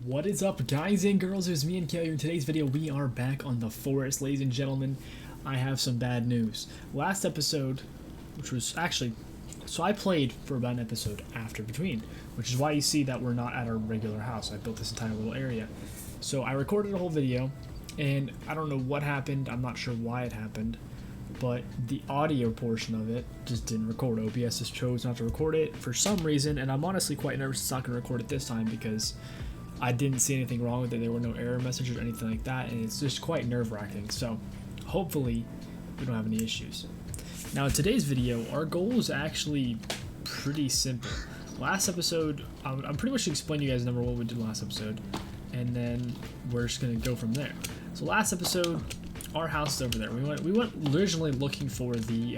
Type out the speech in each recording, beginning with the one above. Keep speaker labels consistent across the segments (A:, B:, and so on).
A: What is up, guys and girls? It's me and Kale here. In today's video, we are back on the forest, ladies and gentlemen. I have some bad news. Last episode, which was actually, so I played for about an episode after between, which is why you see that we're not at our regular house. I built this entire little area. So I recorded a whole video, and I don't know what happened. I'm not sure why it happened, but the audio portion of it just didn't record. OBS just chose not to record it for some reason, and I'm honestly quite nervous it's not going to record it this time because I didn't see anything wrong with it. There were no error messages or anything like that, and it's just quite nerve-wracking. So hopefully we don't have any issues. Now in today's video, our goal is actually pretty simple. Last episode, I'm pretty much explaining to you guys number what we did last episode, and then we're just gonna go from there. So last episode, our house is over there. We went originally looking for the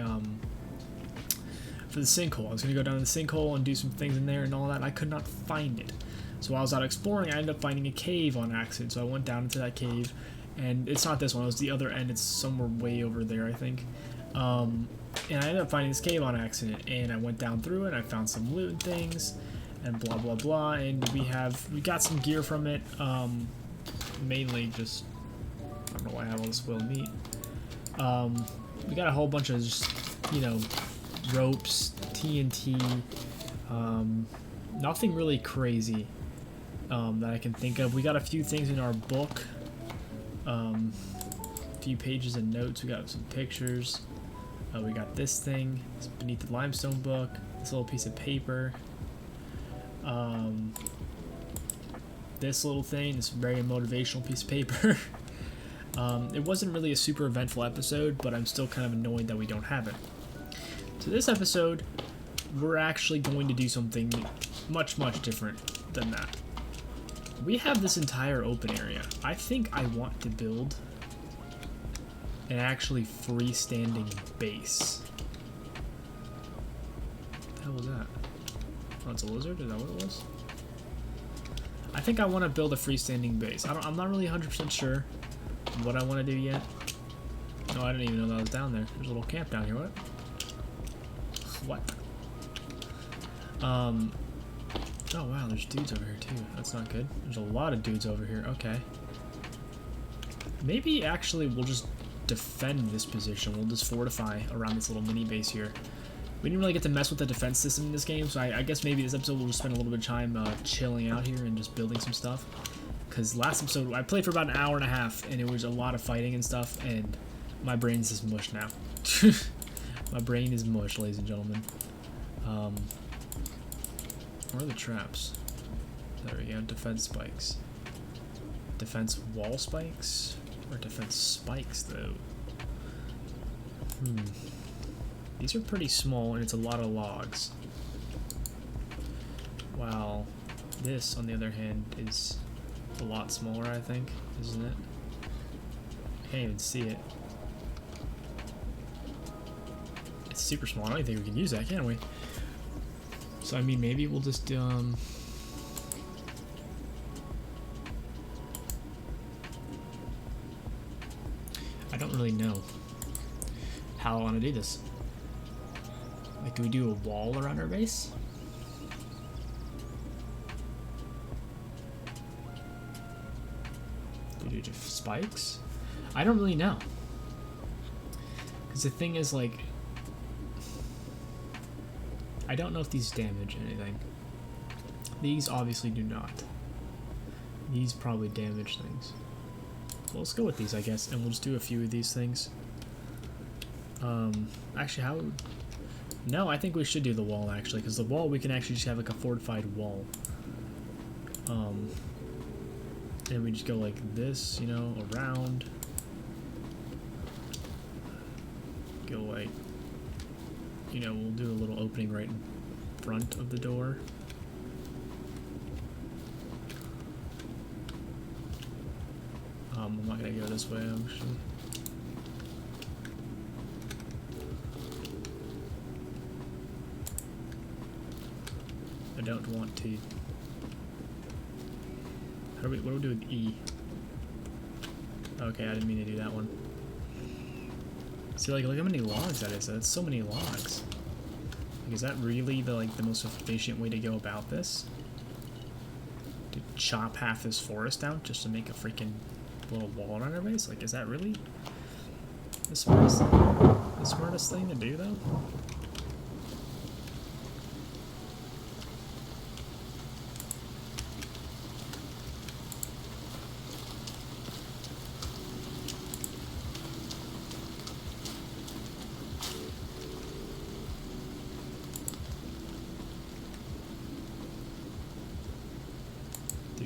A: sinkhole. I was gonna go down to the sinkhole and do some things in there and all that. And I could not find it. So while I was out exploring, I ended up finding a cave on accident. So I went down into that cave, and it's not this one. It was the other end. It's somewhere way over there, I think. And I ended up finding this cave on accident, and I went down through it. I found some loot and things, and blah blah blah. And we got some gear from it. Mainly just, I don't know why I have all this spoiled meat. We got a whole bunch of just, ropes, TNT. Nothing really crazy that I can think of. We got a few things in our book, a few pages of notes. We got some pictures. We got this thing, it's beneath the limestone book, this little piece of paper, this little thing, this very motivational piece of paper. It wasn't really a super eventful episode, but I'm still kind of annoyed that we don't have it. So this episode, we're actually going to do something much different than that. We have this entire open area. I think I want to build an actually freestanding base. What the hell was that? Oh, it's a lizard? Is that what it was? I think I want to build a freestanding base. I'm not really 100% sure what I want to do yet. No, I didn't even know that was down there. There's a little camp down here. What? Oh wow, there's dudes over here too. That's not good. There's a lot of dudes over here. Okay. Maybe actually we'll just defend this position. We'll just fortify around this little mini base here. We didn't really get to mess with the defense system in this game, so I guess maybe this episode we'll just spend a little bit of time chilling out here and just building some stuff. Because last episode I played for about an hour and a half, and it was a lot of fighting and stuff, and my brain's just mush now. My brain is mush, ladies and gentlemen. Where are the traps? There we go, defense spikes. Defense wall spikes? Or defense spikes, though? These are pretty small, and it's a lot of logs. While this, on the other hand, is a lot smaller, I think, isn't it? I can't even see it. It's super small. I don't even think we can use that, can we? So, I mean, maybe we'll just, I don't really know how I want to do this. Like, do we do a wall around our base? Do we do just spikes? I don't really know. Because the thing is, like, I don't know if these damage anything. These obviously do not. These probably damage things. Well, let's go with these, I guess, and we'll just do a few of these things. Actually, how would... No, I think we should do the wall, actually, because the wall, we can actually just have, like, a fortified wall. And we just go like this, around. Go like... we'll do a little opening right in front of the door. I'm not gonna go this way, actually. I don't want to. What do we do with E? Okay, I didn't mean to do that one. See, like, look how many logs that is. That's so many logs. Like, is that really the most efficient way to go about this? to chop half this forest down just to make a freaking little wall around our base? Like, is that really the smartest thing to do, though?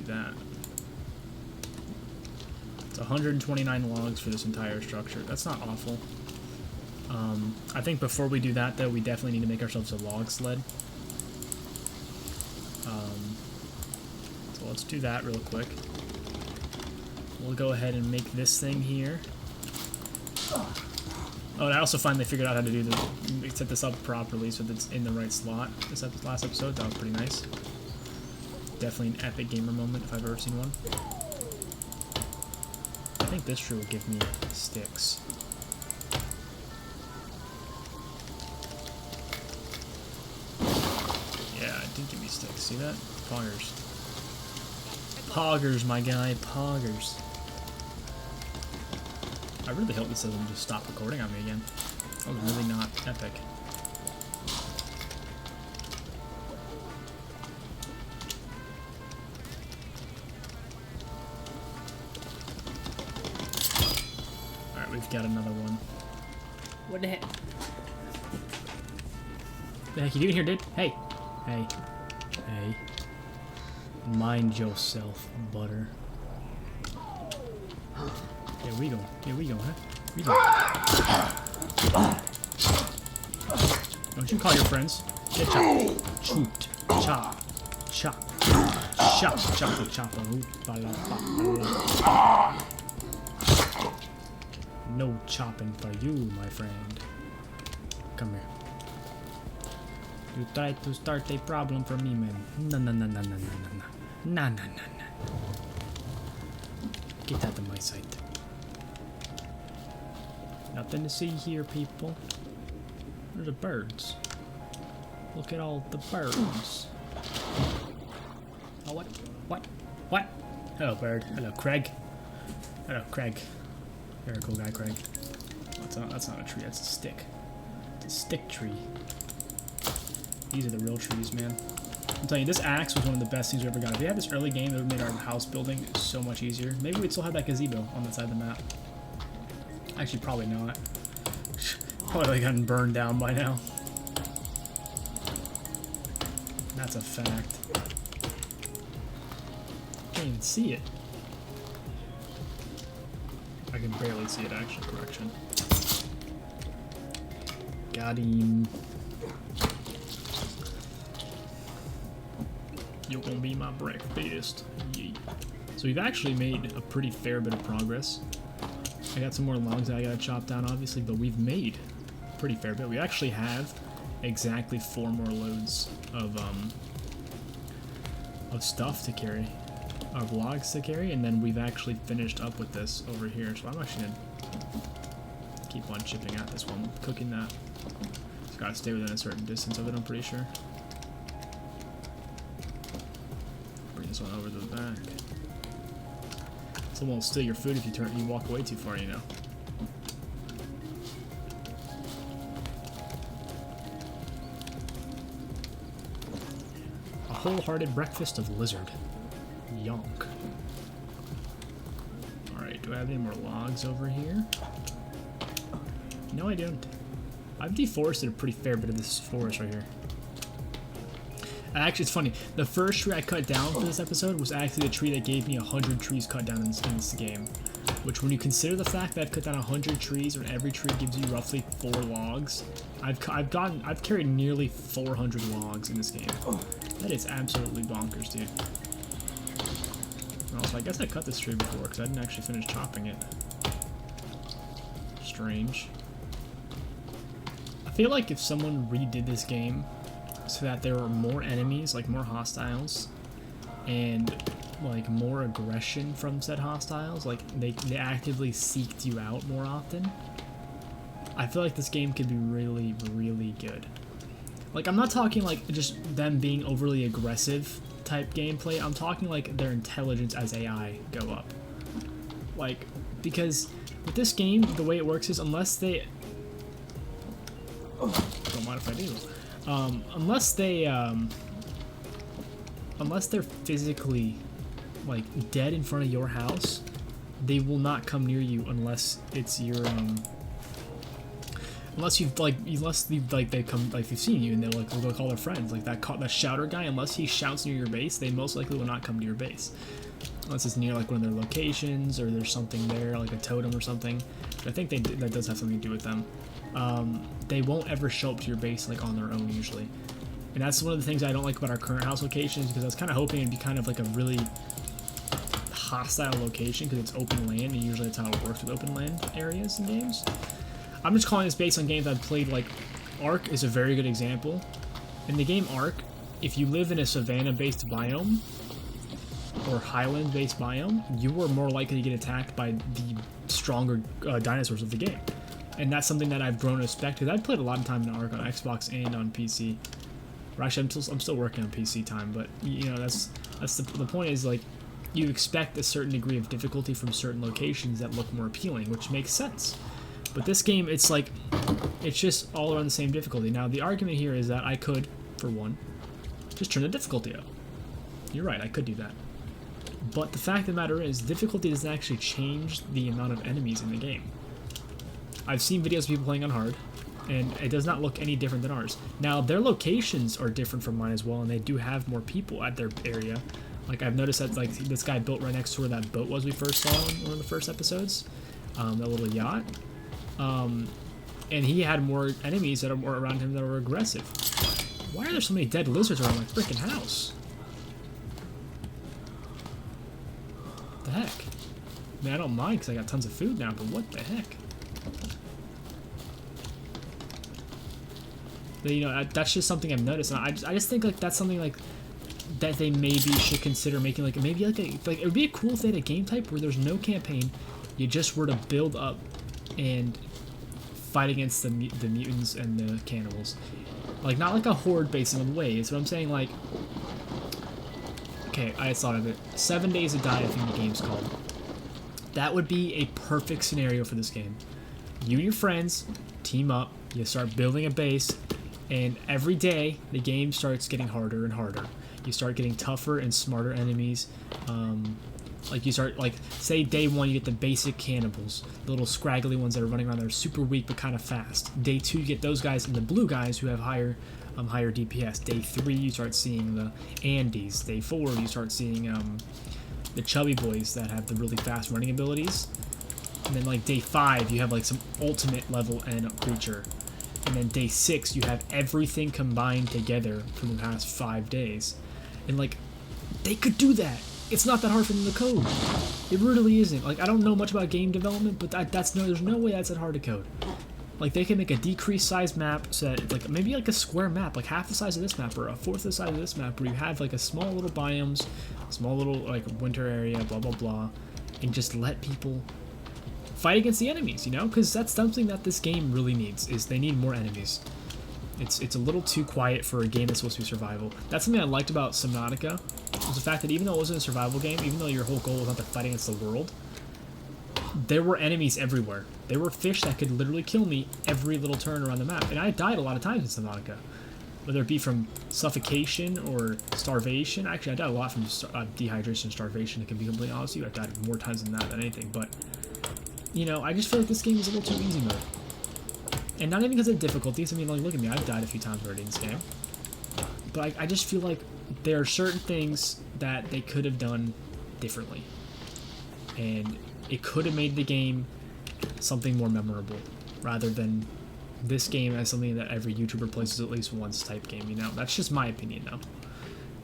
A: That. It's 129 logs for this entire structure. That's not awful. I think before we do that, though, we definitely need to make ourselves a log sled. So let's do that real quick. We'll go ahead and make this thing here. Oh, and I also finally figured out how to do this, set this up properly so that it's in the right slot. This last episode, that was pretty nice. Definitely an epic gamer moment if I've ever seen one. I think this tree will give me sticks. Yeah, it did give me sticks. See that? Poggers. Poggers, my guy. Poggers. I really hope this doesn't just stop recording on me again. That was really not epic. We've got another one.
B: What the heck?
A: The heck you doing here, dude? Hey. Hey. Hey. Mind yourself, butter. Here we go. Here we go, huh? We go. Don't you call your friends. Get chop. Shoot. Chop. Chop. Chop. Chop. Chop. No chopping for you, my friend. Come here. You tried to start a problem for me, man. No, no, no, no, no, no, no, no. No, no, no, no. Get out of my sight. Nothing to see here, people. Where are the birds? Look at all the birds. Oh, what? What? What? Hello, bird. Hello, Craig. Hello, Craig. Very cool guy, Craig. That's not a tree, that's a stick. It's a stick tree. These are the real trees, man. I'm telling you, this axe was one of the best things we ever got. If we had this early game, it would have made our house building so much easier. Maybe we'd still have that gazebo on that side of the map. Actually, probably not. Probably gotten burned down by now. That's a fact. Can't even see it. I can barely see it, actually. Correction. Got him. You're gonna be my breakfast. Yeah. So we've actually made a pretty fair bit of progress. I got some more logs that I gotta chop down, obviously, but we've made a pretty fair bit. We actually have exactly 4 more loads of stuff to carry. Of logs to carry, and then we've actually finished up with this over here. So I'm actually gonna keep on chipping at this one, cooking that. It's gotta stay within a certain distance of it, I'm pretty sure. Bring this one over to the back. Someone will steal your food if you walk away too far, you know. A wholehearted breakfast of lizard. Yonk. Alright, do I have any more logs over here? No, I don't. I've deforested a pretty fair bit of this forest right here. Actually, it's funny. The first tree I cut down for this episode was actually the tree that gave me 100 trees cut down in this game. Which, when you consider the fact that I've cut down 100 trees, and every tree gives you roughly 4 logs, I've carried nearly 400 logs in this game. That is absolutely bonkers, dude. Also, I guess I cut this tree before because I didn't actually finish chopping it. Strange. I feel like if someone redid this game so that there were more enemies, like more hostiles, and like more aggression from said hostiles, like they actively seeked you out more often, I feel like this game could be really, really good. Like, I'm not talking like just them being overly aggressive type gameplay. I'm talking like their intelligence as AI go up. Like, because with this game, the way it works is unless they... Don't mind if I do. Unless they're physically, like, dead in front of your house, they will not come near you unless it's your, unless they've seen you and they'll call their friends. Like that shouter guy, unless he shouts near your base, they most likely will not come to your base. Unless it's near like one of their locations or there's something there, like a totem or something. But I think that does have something to do with them. They won't ever show up to your base like on their own usually. And that's one of the things I don't like about our current house locations, because I was kind of hoping it'd be kind of like a really hostile location because it's open land, and usually that's how it works with open land areas in games. I'm just calling this based on games I've played. Like Ark is a very good example. In the game Ark, if you live in a savanna-based biome or highland-based biome, you are more likely to get attacked by the stronger dinosaurs of the game. And that's something that I've grown to respect, because I've played a lot of time in Ark on Xbox and on PC. Or actually, I'm still working on PC time, but you know, that's the point is, like, you expect a certain degree of difficulty from certain locations that look more appealing, which makes sense. But this game, it's like, it's just all around the same difficulty. Now, the argument here is that I could, for one, just turn the difficulty up. You're right, I could do that. But the fact of the matter is, difficulty doesn't actually change the amount of enemies in the game. I've seen videos of people playing on hard, and it does not look any different than ours. Now, their locations are different from mine as well, and they do have more people at their area. Like, I've noticed that, like, this guy built right next to where that boat was we first saw in one of the first episodes. That little yacht. And he had more enemies that are more around him that were aggressive. Why are there so many dead lizards around my freaking house? What the heck? I mean, I don't mind because I got tons of food now, but what the heck? But, you know, that's just something I've noticed. And I just think, like, that's something, like, that they maybe should consider making, like, maybe, like, it would be cool if they had a game type where there's no campaign. You just were to build up and fight against the mutants and the cannibals. Like, not like a horde based on waves, but I'm saying, like, okay, I just thought of it. 7 Days to Die, I think the game's called. That would be a perfect scenario for this game. You and your friends team up, you start building a base, and every day the game starts getting harder and harder. You start getting tougher and smarter enemies. Like, you start, like, say day 1 you get the basic cannibals, the little scraggly ones that are running around that are super weak but kind of fast. Day 2 you get those guys, and the blue guys who have higher DPS. Day 3 you start seeing the Andes. Day 4 you start seeing the chubby boys that have the really fast running abilities. And then, like, day 5 you have, like, some ultimate level N creature. And then day 6 you have everything combined together from the past 5 days. And, like, they could do that. It's not that hard for them to code. It really isn't. Like, I don't know much about game development, but there's no way that's that hard to code. Like, they can make a decreased size map so that it's, like, maybe like a square map, like half the size of this map or a fourth of the size of this map, where you have, like, a small little biomes, small little, like, winter area, blah blah blah, and just let people fight against the enemies, you know? Because that's something that this game really needs, is they need more enemies. It's a little too quiet for a game that's supposed to be survival. That's something I liked about Subnautica, was the fact that even though it wasn't a survival game, even though your whole goal was not to fight against the world, there were enemies everywhere. There were fish that could literally kill me every little turn around the map. And I died a lot of times in Subnautica. Whether it be from suffocation or starvation. Actually, I died a lot from dehydration and starvation, to be completely honest with you. I died more times than that than anything. But, you know, I just feel like this game is a little too easy mode. And not even because of difficulties. I mean, like, look at me. I've died a few times already in this game. But I just feel like there are certain things that they could have done differently. And it could have made the game something more memorable, rather than this game as something that every YouTuber plays at least once type game, you know? That's just my opinion, though.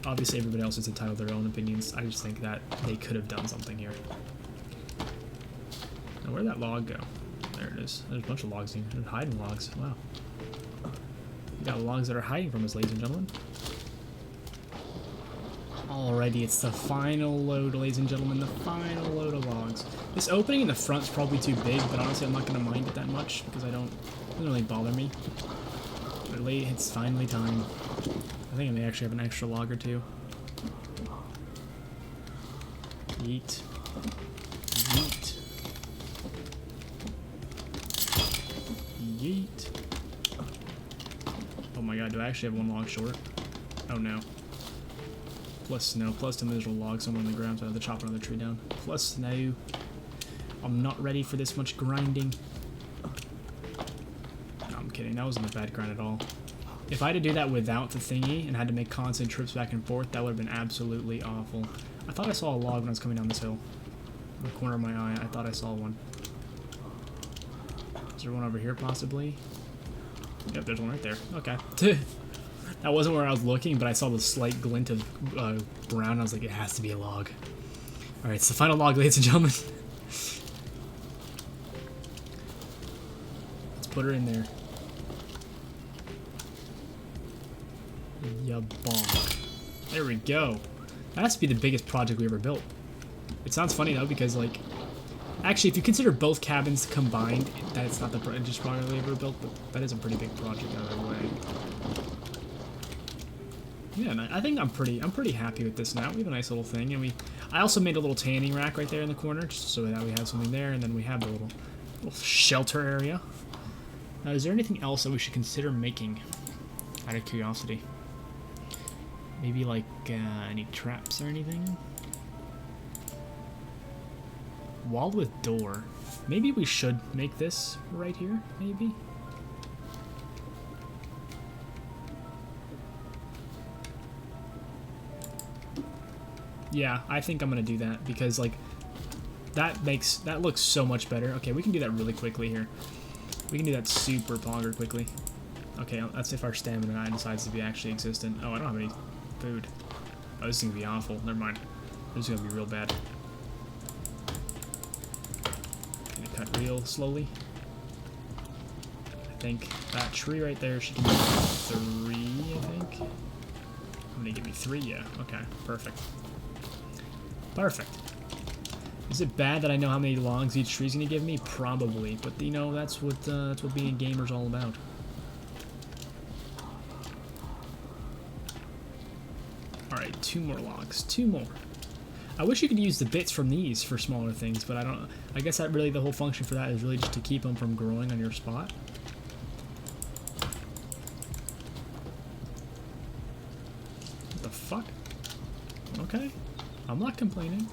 A: Obviously, everybody else is entitled to their own opinions. I just think that they could have done something here. Now, where'd that log go? There it is. There's a bunch of logs here. There's hiding logs. Wow. We got logs that are hiding from us, ladies and gentlemen. Alrighty, it's the final load, ladies and gentlemen. The final load of logs. This opening in the front's probably too big, but honestly, I'm not going to mind it that much because it doesn't really bother me. But it's finally time. I think I may actually have an extra log or two. Yeet. Yeet. Yeet. Oh my god, do I actually have one log short? Oh no. Plus snow, plus the miserable log somewhere on the ground, so I have to chop another tree down. Plus snow. I'm not ready for this much grinding. No, I'm kidding, that wasn't a bad grind at all. If I had to do that without the thingy and had to make constant trips back and forth, that would have been absolutely awful. I thought I saw a log when I was coming down this hill. In the corner of my eye, I thought I saw one. Is there one over here, possibly? Yep, there's one right there. Okay. That wasn't where I was looking, but I saw the slight glint of brown. I was like, it has to be a log. Alright, it's the final log, ladies and gentlemen. Let's put her in there. Ya bonk. There we go. That has to be the biggest project we ever built. It sounds funny though, because like, actually, if you consider both cabins combined, that's not the just project we ever built, but that is a pretty big project either way. Yeah, and I think I'm pretty happy with this now. We have a nice little thing, and I also made a little tanning rack right there in the corner, just so that we have something there, and then we have the little shelter area. Now, is there anything else that we should consider making? Out of curiosity. Maybe like any traps or anything? Wall with door. Maybe we should make this right here, maybe? Yeah, I think I'm gonna do that because like that looks so much better. Okay, we can do that really quickly here. We can do that super pogger quickly. Okay, that's if our stamina decides to be actually existent. Oh, I don't have any food. Oh, this is gonna be awful. Never mind. This is gonna be real bad. Gonna cut real slowly. I think that tree right there should give me 3, I think. I'm gonna give me 3, yeah. Okay, perfect. Perfect. Is it bad that I know how many logs each tree's gonna give me? Probably, but you know, that's what being a gamer's all about. Alright, 2 more logs. 2 more. I wish you could use the bits from these for smaller things, but I guess that really the whole function for that is really just to keep them from growing on your spot. What the fuck? Okay. I'm not complaining.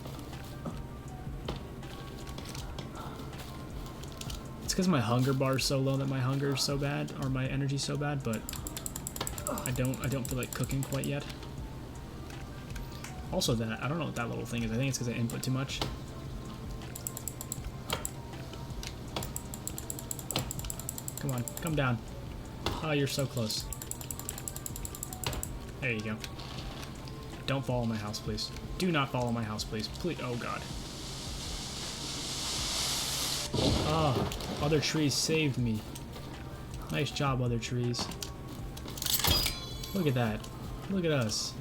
A: It's because my hunger bar is so low that my hunger is so bad, or my energy's so bad, but I don't feel like cooking quite yet. Also that, I don't know what that little thing is. I think it's because I input too much. Come on, come down. Oh, you're so close. There you go. Don't follow my house, please. Do not follow my house, please. Please. Oh, God. Oh, other trees saved me. Nice job, other trees. Look at that. Look at us.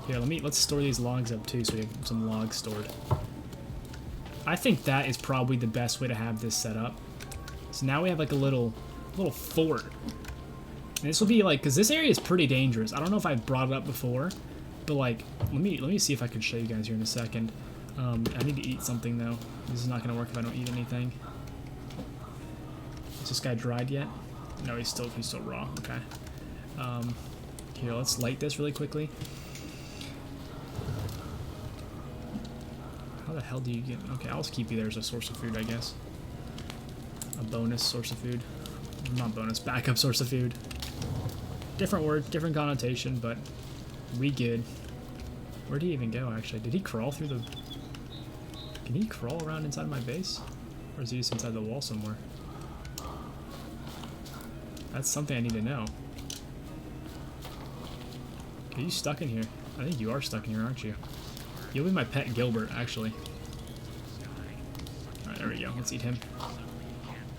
A: Here, let's store these logs up too, so we have some logs stored. I think that is probably the best way to have this set up. So now we have like a little fort. And this will be like, because this area is pretty dangerous. I don't know if I've brought it up before, but like, let me see if I can show you guys here in a second. I need to eat something though. This is not gonna work if I don't eat anything. Is this guy dried yet? No, he's still raw. Okay. Here, let's light this really quickly. How the hell do you get... Okay, I'll just keep you there as a source of food, I guess. A bonus source of food. Not bonus, backup source of food. Different word, different connotation, but we good. Where did he even go, actually? Did he crawl through the... Can he crawl around inside my base? Or is he just inside the wall somewhere? That's something I need to know. Are you stuck in here? I think you are stuck in here, aren't you? You'll be my pet Gilbert, actually. Alright, there we go. Let's eat him.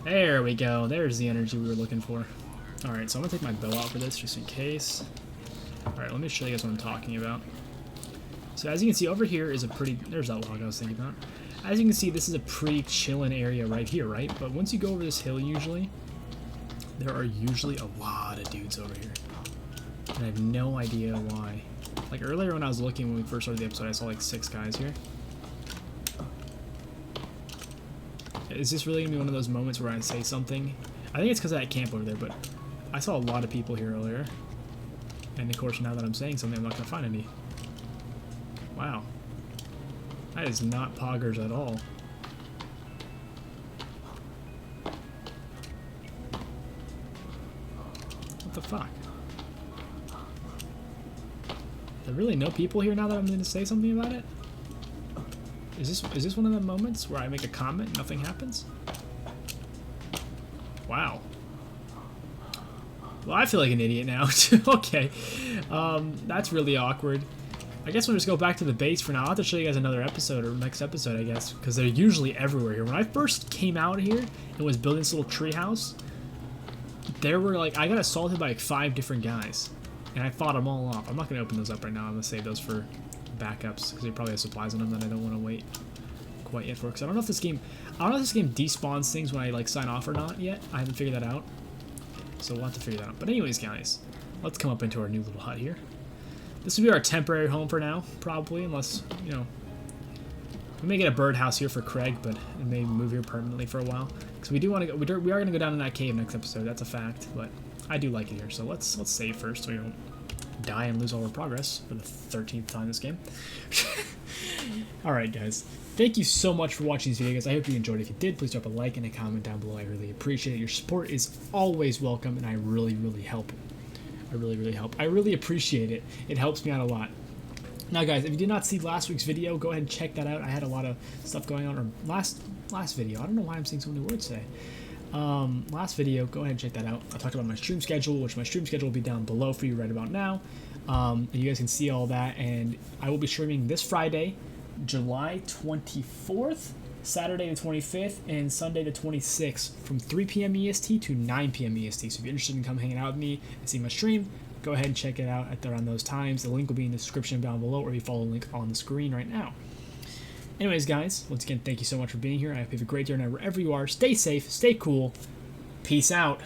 A: There we go. There's the energy we were looking for. Alright, so I'm going to take my bow out for this, just in case. Alright, let me show you guys what I'm talking about. So as you can see, over here is a pretty... There's that log I was thinking about. As you can see, this is a pretty chillin' area right here, right? But once you go over this hill, usually, there are usually a lot of dudes over here. And I have no idea why. Like earlier when I was looking when we first started the episode, I saw like 6 guys here. Is this really gonna be one of those moments where I say something? I think it's because of that camp over there, but I saw a lot of people here earlier. And of course, now that I'm saying something, I'm not gonna find any. Wow. That is not poggers at all. What the fuck? There really no people here now that I'm gonna say something about it? Is this one of the moments where I make a comment and nothing happens? Wow. Well, I feel like an idiot now, too. Okay. That's really awkward. I guess we'll just go back to the base for now. I'll have to show you guys another episode, or next episode, I guess, because they're usually everywhere here. When I first came out here and was building this little tree house, there were, like, I got assaulted by, like, 5 different guys, and I fought them all off. I'm not going to open those up right now. I'm going to save those for backups, because they probably have supplies in them that I don't want to wait quite yet for, because I don't know if this game despawns things when I, like, sign off or not yet. I haven't figured that out, so we'll have to figure that out. But anyways, guys, let's come up into our new little hut here. This will be our temporary home for now, probably, unless, you know, we may get a birdhouse here for Craig, but it may move here permanently for a while. Because we do want to go, we are going to go down in that cave next episode, that's a fact, but I do like it here, so let's save first so we don't die and lose all our progress for the 13th time this game. Alright, guys. Thank you so much for watching these videos. I hope you enjoyed. If you did, please drop a like and a comment down below. I really appreciate it. Your support is always welcome, and I really, really help. I really appreciate it. It helps me out a lot. Now, guys, if you did not see last week's video, go ahead and check that out. I had a lot of stuff going on. Or last video. I don't know why I'm saying so many words today. Last video, go ahead and check that out. I talked about my stream schedule, which my stream schedule will be down below for you right about now. And you guys can see all that. And I will be streaming this Friday, July 24th, Saturday the 25th, and Sunday the 26th from 3 p.m. EST to 9 p.m. EST. So if you're interested in come hanging out with me and see my stream, go ahead and check it out around those times. The link will be in the description down below, or you follow the link on the screen right now. Anyways, guys, once again, thank you so much for being here. I hope you have a great day wherever you are. Stay safe, stay cool. Peace out.